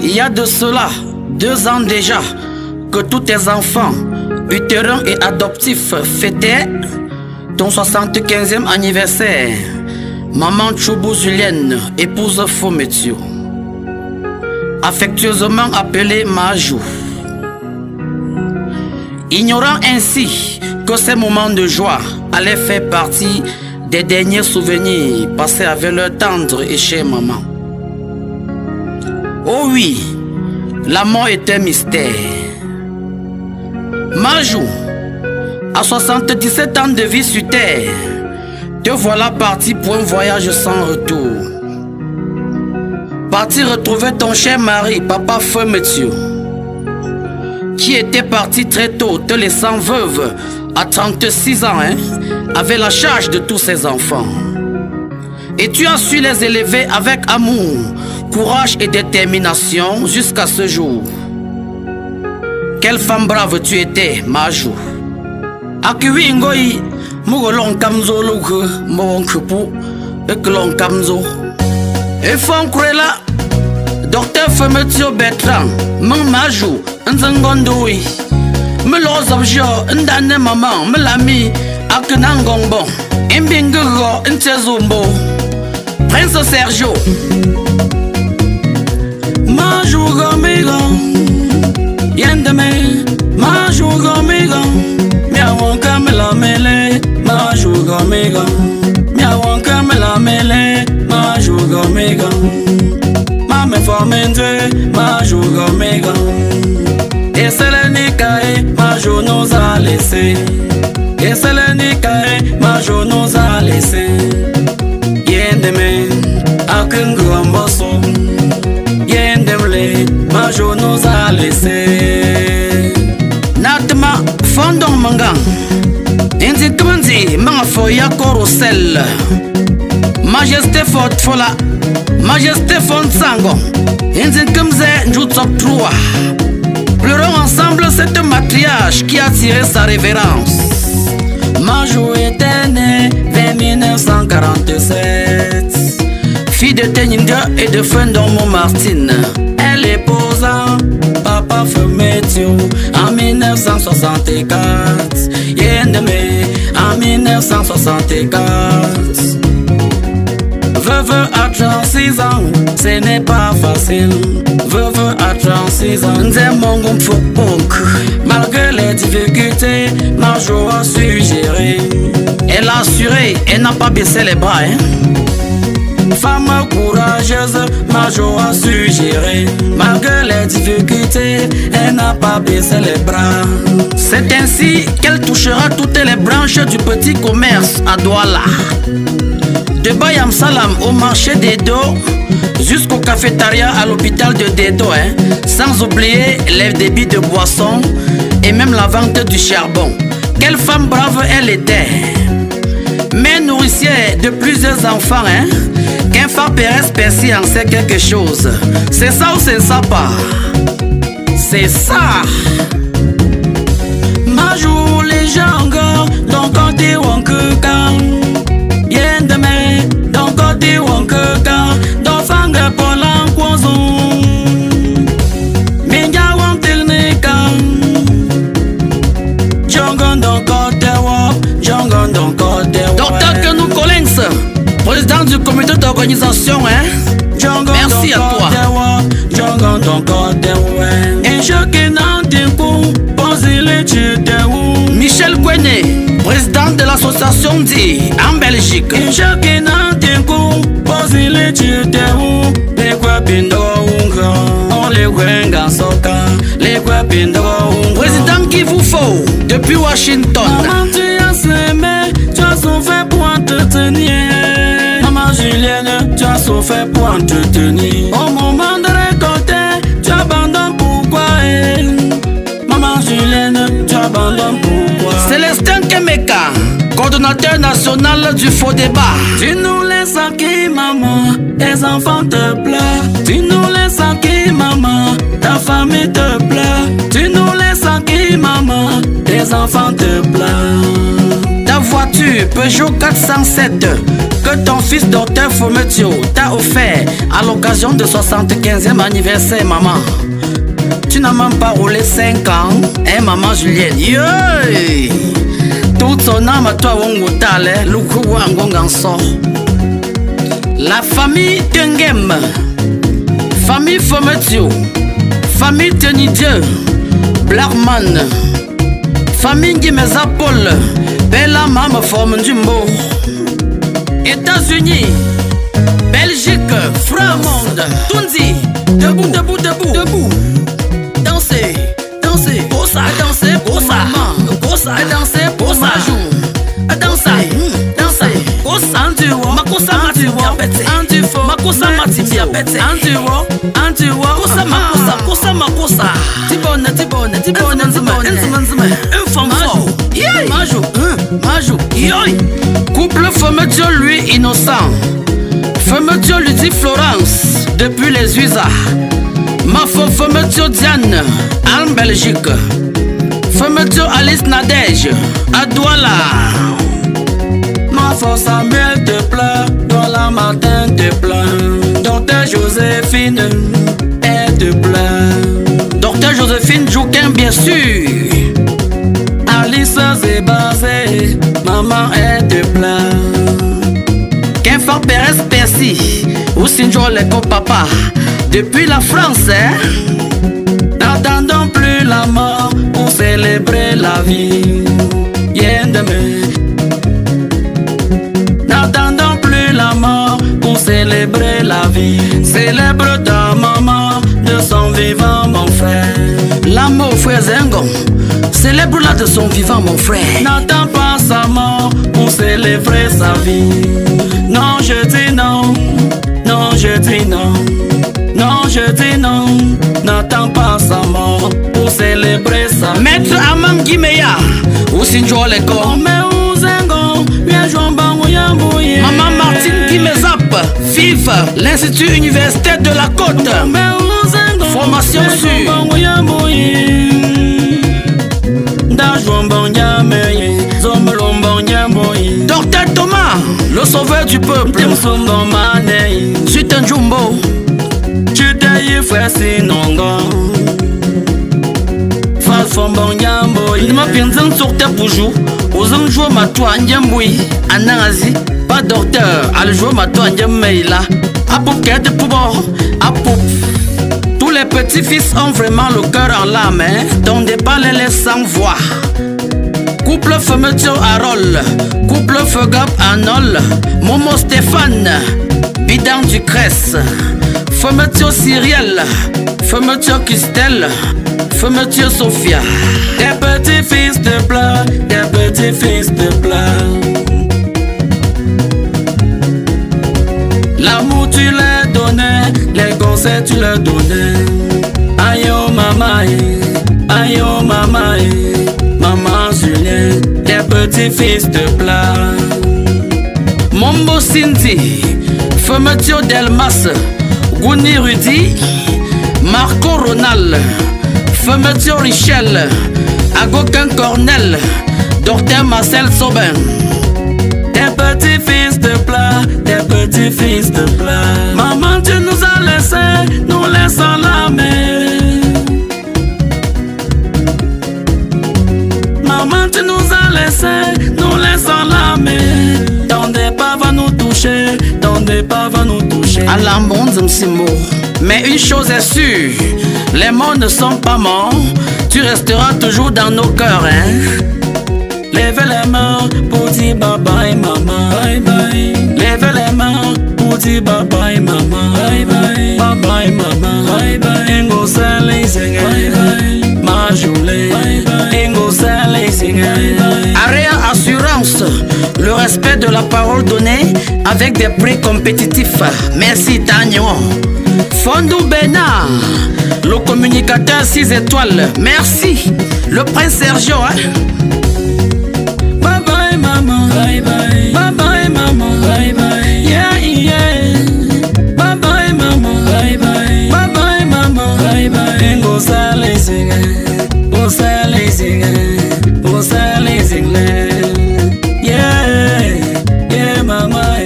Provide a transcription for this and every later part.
Il y a de cela 2 ans déjà que tous tes enfants, utérins et adoptifs, fêtaient ton 75e anniversaire. Maman Choubou Julienne, épouse Fometio, affectueusement appelée Majou. Ignorant ainsi que ces moments de joie allaient faire partie des derniers souvenirs passés avec leur tendre et chère maman. Oh oui, la mort est un mystère. Majou, à 77 ans de vie sur terre, te voilà parti pour un voyage sans retour. Parti retrouver ton cher mari, papa Fometio, qui était parti très tôt, te laissant veuve à 36 ans, avec la charge de tous ses enfants. Et tu as su les élever avec amour, courage et détermination jusqu'à ce jour. Quelle femme brave tu étais, Majou. Akiwi ngoi mugolong kamzo luke monkupu eklong kamzo. Et Fonkrela, Docteur Fometio Bertrand, mon Majou, nzangondoi. Me los objo ndane maman, me lami aknangongbo. Imbingugo ntezumbo. Prince Sergio. Majou gomigo. Yendeme, Majou gomigo. Miawanka me la mele, Majou gomigo. Miawanka me la mele, Majou gomigo. Mame formende, Majou gomigo. Et c'est l'unicae, Majou nous a laissé. Et c'est l'unicae, Majou nous a laissé. Yendeme, akungu amboso. Yendemle, Majou nous a laissé. Natma, fondon mangang. Inzi kumanzi, mangafoya korosel. Majesté fort fola, Majesté font sango. Inzi kumze njutsop trua. Pleurons ensemble cette matriarche qui a tiré sa révérence. Majou était née vers 1947. Fille de Teninga et de Fendon Montmartine. Elle épousa Papa Fometio en 1964. Yendeme en 1964. Veuve à 36 ans, ce n'est pas facile. Veuve à 36 ans, malgré les difficultés, Majou a su gérer. Elle a assuré, elle n'a pas baissé les bras. Femme courageuse, Majou a su gérer. Malgré les difficultés, elle n'a pas baissé les bras. C'est ainsi qu'elle touchera toutes les branches du petit commerce à Douala. De Bayam Salam au marché d'Edo jusqu'au cafétéria à l'hôpital de Dedo, sans oublier les débits de boissons et même la vente du charbon. Quelle femme brave elle était. Mère nourricière de plusieurs enfants, qu'un phare Pérez Percy en sait quelque chose. C'est ça ou c'est ça pas? C'est ça. Majou les gens donc on dit on que quand Yendeme, donc on dit on que quand donc fanga polan kwazon Minga wan tilnika Jongon donc Kotewa Jongon donc Kotewa Docteur Kenou Collins, président du comité d'organisation, merci à toi. Jongon donc Kotewa Et je qui n'en dis pas Michel Gouené, président de l'association DI en Belgique. Président qui vous faut depuis Washington. Maman, tu as semé, tu as souffert pour entretenir. Maman Julienne, tu as souffert pour entretenir. Au moment de récolter, tu abandonnes pourquoi? Maman Julienne, tu abandonnes pourquoi? C'est les coordonnateur national du faux débat. Tu nous laisses à qui, maman? Tes enfants te pleurent. Tu nous laisses à qui, maman? Ta famille te pleure. Tu nous laisses à qui, maman? Tes enfants te pleurent. Ta voiture Peugeot 407 que ton fils docteur Fometio t'a offert à l'occasion de 75e anniversaire, maman. Tu n'as même pas roulé 5 ans, hein, maman Julienne? Yoy! Toute son âme à toi, Wongotale, Lukuwa Ngonganso. La famille Tengem, famille Fometio, famille Tenidieu, Blarman, famille Ngimeza Paul, Bella Mama Forme Jumbo. États-Unis, Belgique, France, Tunzi, debout, debout, debout, debout. Dansez, dansez, bossa, dansez, bossa, bossa, dansez, bossa, dansez, dansez, bossa, antiwo, makosa matibia bete, antifo, makosa matibia bete, antiwo, antiwo, kosa makosa, kosa makosa, tibone, tibone, tibone, tibone, une femme fort, majou, majou, yoy. Couple Fometio lui innocent, Fometio lui dit Florence depuis les USA. Ma Fometio Diane en Belgique, Fometio Alice Nadège à Douala. Ma Samuel te pleure, Douala Martin te pleure, Docteur Joséphine elle te pleure, Docteur Joséphine Jouquin bien sûr, Alice Zébazé, maman elle te pleure. Qu'un Pérez Percy, ou Sinjo Leko papa, depuis la France, hein? N'attendons plus la mort pour célébrer la vie. N'attendons plus la mort pour célébrer la vie. Célèbre ta maman de son vivant, mon frère. L'amour, frère Zengo, célèbre-la de son vivant, mon frère. N'attends pas sa mort pour célébrer sa vie. Non, je dis non, non, je dis non. Non, je dis non, n'attends pas sa mort pour célébrer sa vie. Maître Amam Gimeya, ou Sinjo Leko, Maman Martine Gimezap, vive l'Institut universitaire de la Côte. Formation sûre. Docteur Thomas, le sauveur du peuple. Suite Jumbo. Tu t'es frère Sinongo. Fal Fombon Yambo. Il m'a bien dit sur tes boujou. Aux enjeux ma toi Nyamboui. Anazi. Pas docteur. Al jouer ma toi Nyammeila. Apop Kete Poubo. Apop. Tous les petits-fils ont vraiment le cœur en l'âme. Ton départ les laisse sans voix. Couple Fometio Harold. Couple Fegap Anol. Momo Stéphane. Bidan du Cresse. Fometio Cyriel, Fometio Christelle, Fometio Sophia. Des petits-fils de pleurent, des petits-fils de pleurent. L'amour tu leur donnais, les conseils tu leur donnais. Aïe oh maman, aïe oh maman, maman Julien, des petits-fils de pleurent. Mombo Cindy, Fometio Delmas, Gouni Rudy, Marco Ronald, Fometio Richel, Agokin Cornel, Docteur Marcel Sobin. Des petits-fils de plat, des petits-fils de plat. Maman, tu nous as laissés, nous laissons la mer. Maman, tu nous as laissés, nous laissons la mer. Ton départ va nous toucher, ton départ va nous toucher. Mais une chose est sûre, les morts ne sont pas morts. Tu resteras toujours dans nos cœurs, hein. Lève les mains pour dire bye bye maman, bye bye. Lève les mains pour dire bye bye maman, bye bye. Bye bye maman, bye bye. Ingo Sally sing, bye bye. Majoulé, bye bye. Ingo Sally sing, bye bye. Area Assurance, le respect de la parole donnée avec des prix compétitifs. Merci Tagnon. Fondou Bena, le communicateur 6 étoiles. Merci. Le prince Sergio, hein. Bye bye maman, bye Yeah, yeah, mama,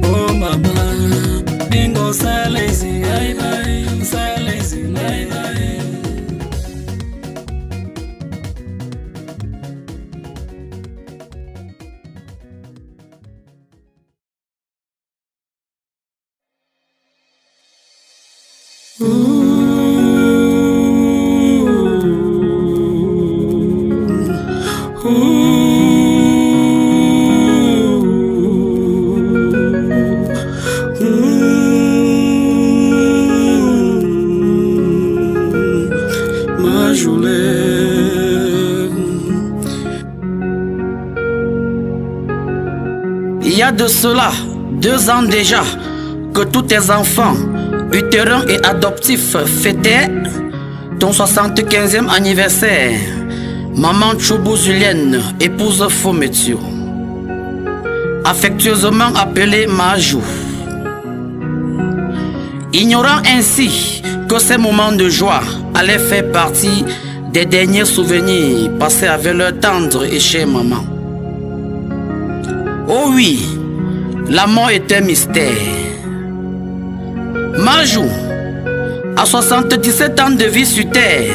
oh mama, bingo say lazy, bye bye, say lazy, bye bye. Il y a de cela 2 ans déjà que tous tes enfants, utérins et adoptifs, fêtaient ton 75e anniversaire. Maman Choubou Julienne, épouse Fometio, affectueusement appelée Majou. Ignorant ainsi que ces moments de joie allaient faire partie des derniers souvenirs passés avec leur tendre et chère maman. Oh oui, la mort était mystère. Majou, à 77 ans de vie sur terre,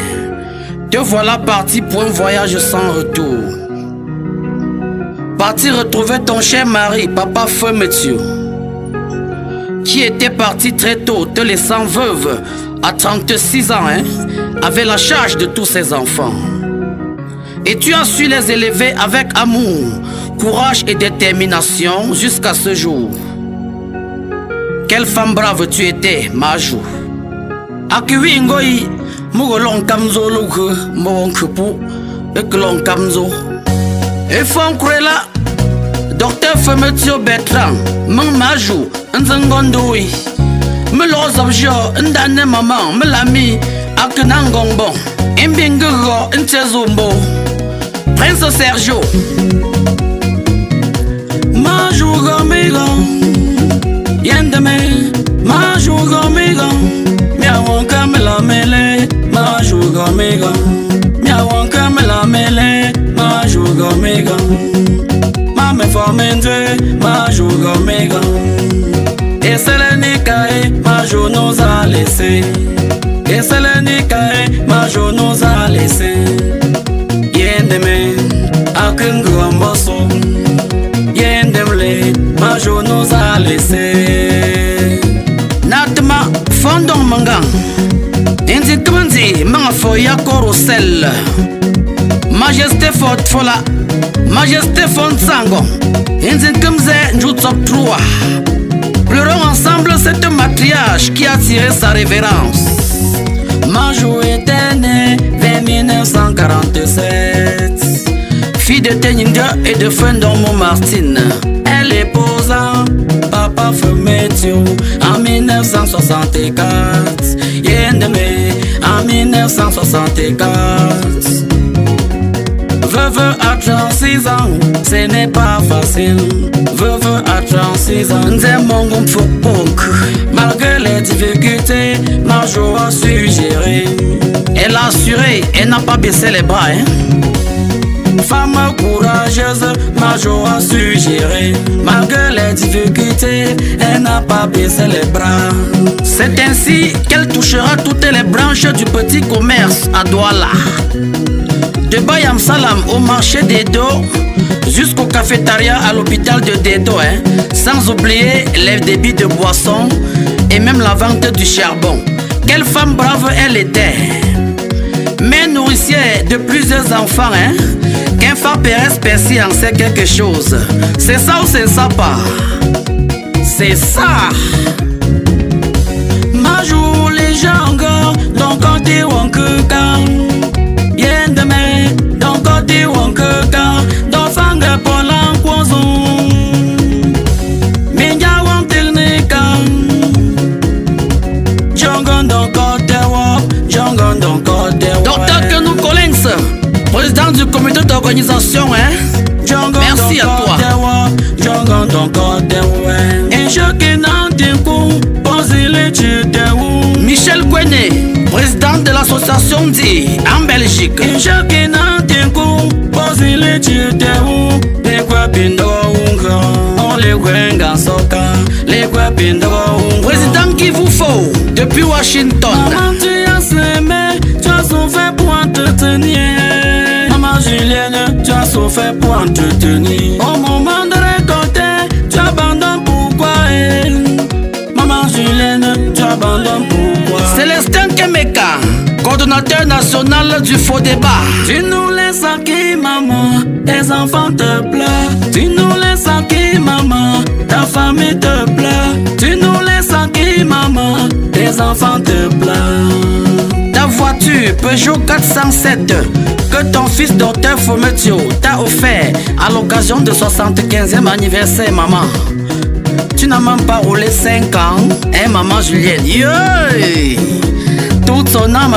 te voilà parti pour un voyage sans retour. Parti retrouver ton cher mari, papa Fometio, qui était parti très tôt, te laissant veuve à 36 ans, avec la charge de tous ses enfants. Et tu as su les élever avec amour, courage et détermination jusqu'à ce jour. Quelle femme brave tu étais, Majou. Akiwi ngoi, mugolong kamzo luke, monkupu, eklong kamzo. Et Fonkrela, docteur Fometio Bertrand, mon Majou, nzangondoui. Me lozabjo, ndane maman, me lami, aknangongbo, imbingugo, ntezumbo. Prince Sergio Majou gomigo Yendeme Majou gomigo Miawanka me la mele Majou gomigo Miawanka me la mele Majou gomigo Mame formende Majou gomigo Et c'est l'unique Majou nous a laissé Et c'est l'unique Majou nous a laissé Yendeme akungu amboso Yendemle Majou nous a laissé Natma fondon mangang Inzi kmanzi manga foya korosel Majesté fort fola Majesté font sango Inzi kmze njutsop trua Pleurons ensemble cette matriarche qui a tiré sa révérence. Majou était née vers 1947. Fille de Teninga et de Fendon Martine. Elle épousa Papa Fometio en 1964. Yendeme en 1964. Veuve à 36 ans, ce n'est pas facile. Veuve à 36 ans, malgré les difficultés, Majou a su gérer. Elle a assuré, elle n'a pas baissé les bras. Femme courageuse, Majou a su gérer. Malgré les difficultés, elle n'a pas baissé les bras. C'est ainsi qu'elle touchera toutes les branches du petit commerce à Douala. De Bayam Salam au marché des dos jusqu'au cafétéria à l'hôpital de Dedo, sans oublier les débits de boissons et même la vente du charbon. Quelle femme brave elle était. Mère nourricière de plusieurs enfants, qu'un femme Pérez Percy en sait quelque chose. C'est ça ou c'est ça pas? C'est ça. Majou les gens donc on dit on que quand Yendeme donc on dit on que quand donc fanga polan poison Minja on technica Jongon donc dewa Jongon donc dewa Docteur Kenou Collins, président du comité d'organisation, merci à toi. Jongon donc dewa Et je qui n'en dis coup Michel Gouené, président de l'association l'association dit en Belgique. Président qu'il vous faut depuis Washington. Maman, tu as semé, tu as souffert pour entretenir. Maman Julienne, tu as souffert pour entretenir. Au moment de récolter, tu abandonnes pourquoi? Maman Julienne, tu abandonnes pourquoi? Célestin Kemeka, coordonnateur national du faux débat. Tu nous laisses à qui, maman? Tes enfants te pleurent. Tu nous laisses à qui, maman? Ta famille te pleure. Tu nous laisses à qui, maman? Tes enfants te pleurent. Ta voiture Peugeot 407 que ton fils docteur Fometio t'a offert à l'occasion de 75e anniversaire, maman. Tu n'as même pas roulé 5 ans, hein, maman Julienne. Toute son âme